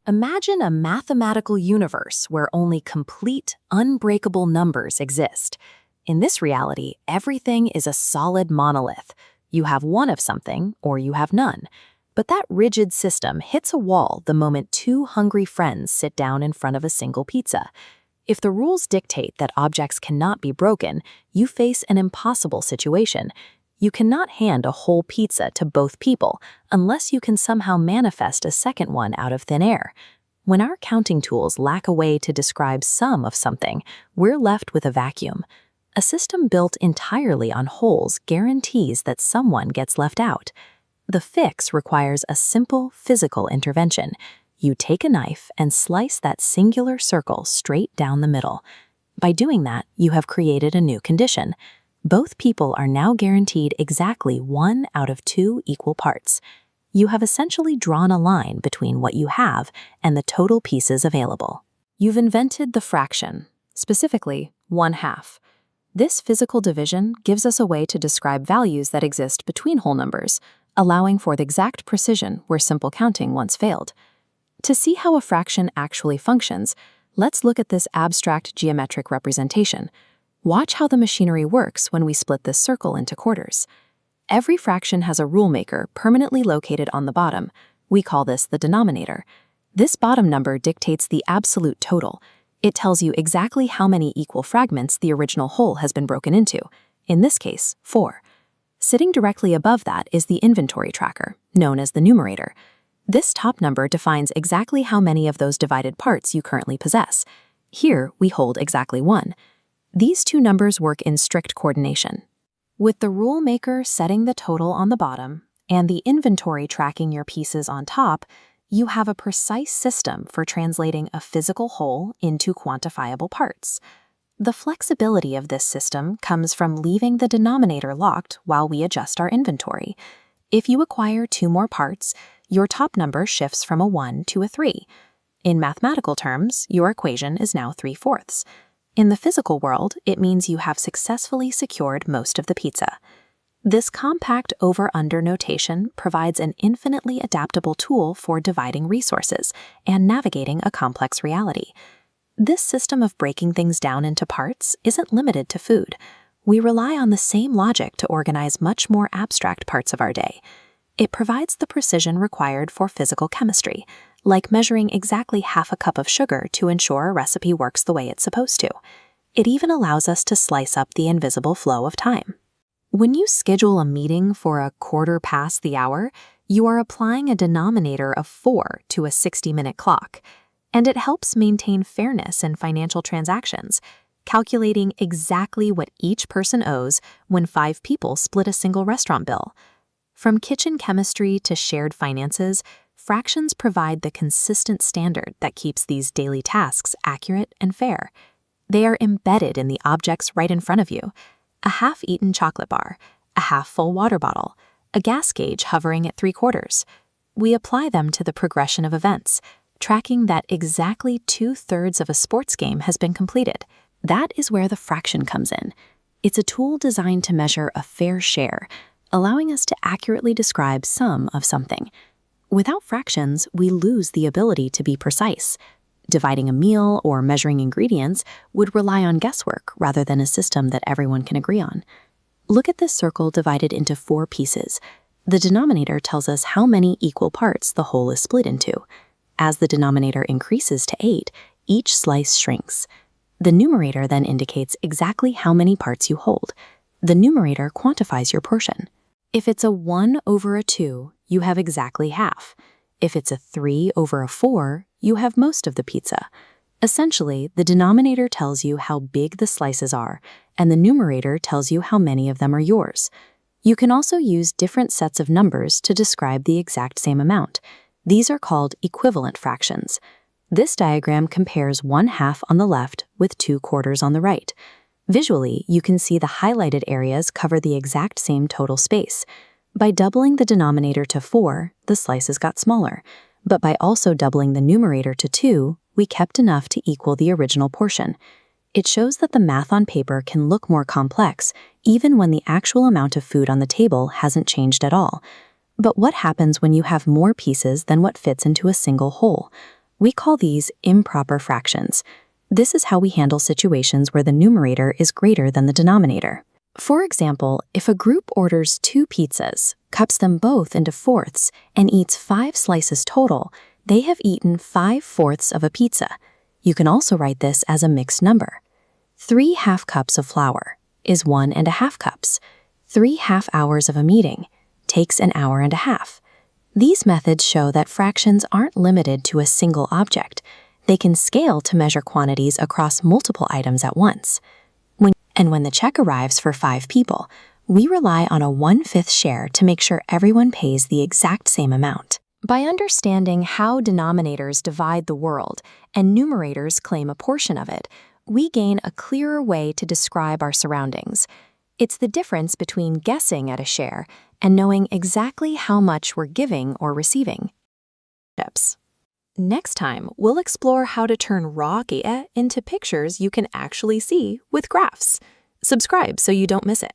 Imagine a mathematical universe where only complete, unbreakable numbers exist. In this reality, everything is a solid monolith. You have one of something, or you have none. But that rigid system hits a wall the moment two hungry friends sit down in front of a single pizza. If the rules dictate that objects cannot be broken, you face an impossible situation. You cannot hand a whole pizza to both people unless you can somehow manifest a second one out of thin air. When our counting tools lack a way to describe some of something, we're left with a vacuum. A system built entirely on wholes guarantees that someone gets left out. The fix requires a simple physical intervention. You take a knife and slice that singular circle straight down the middle. By doing that, you have created a new condition. Both people are now guaranteed exactly 1 out of 2 equal parts. You have essentially drawn a line between what you have and the total pieces available. You've invented the fraction, specifically 1/2. This physical division gives us a way to describe values that exist between whole numbers, allowing for the exact precision where simple counting once failed. To see how a fraction actually functions, let's look at this abstract geometric representation. Watch how the machinery works when we split this circle into quarters. Every fraction has a rule maker permanently located on the bottom. We call this the denominator. This bottom number dictates the absolute total. It tells you exactly how many equal fragments the original whole has been broken into, in this case, 4. Sitting directly above that is the inventory tracker, known as the numerator. This top number defines exactly how many of those divided parts you currently possess. Here, we hold exactly 1. These two numbers work in strict coordination. With the rule maker setting the total on the bottom and the inventory tracking your pieces on top, you have a precise system for translating a physical whole into quantifiable parts. The flexibility of this system comes from leaving the denominator locked while we adjust our inventory. If you acquire 2 more parts, your top number shifts from a 1 to a 3. In mathematical terms, your equation is now 3/4. In the physical world, it means you have successfully secured most of the pizza. This compact over-under notation provides an infinitely adaptable tool for dividing resources and navigating a complex reality. This system of breaking things down into parts isn't limited to food. We rely on the same logic to organize much more abstract parts of our day. It provides the precision required for physical chemistry, like measuring exactly half a cup of sugar to ensure a recipe works the way it's supposed to. It even allows us to slice up the invisible flow of time. When you schedule a meeting for a quarter past the hour, you are applying a denominator of 4 to a 60-minute clock, and it helps maintain fairness in financial transactions, calculating exactly what each person owes when 5 people split a single restaurant bill. From kitchen chemistry to shared finances, fractions provide the consistent standard that keeps these daily tasks accurate and fair. They are embedded in the objects right in front of you: a half-eaten chocolate bar, a half-full water bottle, a gas gauge hovering at 3/4. We apply them to the progression of events, tracking that exactly 2/3 of a sports game has been completed. That is where the fraction comes in. It's a tool designed to measure a fair share, allowing us to accurately describe some of something. Without fractions, we lose the ability to be precise. Dividing a meal or measuring ingredients would rely on guesswork rather than a system that everyone can agree on. Look at this circle divided into 4 pieces. The denominator tells us how many equal parts the whole is split into. As the denominator increases to 8, each slice shrinks. The numerator then indicates exactly how many parts you hold. The numerator quantifies your portion. If it's a 1 over a 2, you have exactly half. If it's a 3 over a 4, you have most of the pizza. Essentially, the denominator tells you how big the slices are, and the numerator tells you how many of them are yours. You can also use different sets of numbers to describe the exact same amount. These are called equivalent fractions. This diagram compares 1/2 on the left with 2/4 on the right. Visually, you can see the highlighted areas cover the exact same total space. By doubling the denominator to 4, the slices got smaller, but by also doubling the numerator to 2, we kept enough to equal the original portion. It shows that the math on paper can look more complex, even when the actual amount of food on the table hasn't changed at all. But what happens when you have more pieces than what fits into a single whole? We call these improper fractions. This is how we handle situations where the numerator is greater than the denominator. For example, if a group orders 2 pizzas, cups them both into fourths, and eats 5 slices total, they have eaten 5/4 of a pizza. You can also write this as a mixed number. 3 half cups of flour is 1½ cups. 3 half hours of a meeting takes an hour and a half. These methods show that fractions aren't limited to a single object. They can scale to measure quantities across multiple items at once. When the check arrives for 5 people, we rely on a 1/5 share to make sure everyone pays the exact same amount. By understanding how denominators divide the world and numerators claim a portion of it, we gain a clearer way to describe our surroundings. It's the difference between guessing at a share and knowing exactly how much we're giving or receiving. Steps. Next time, we'll explore how to turn raw data into pictures you can actually see with graphs. Subscribe so you don't miss it.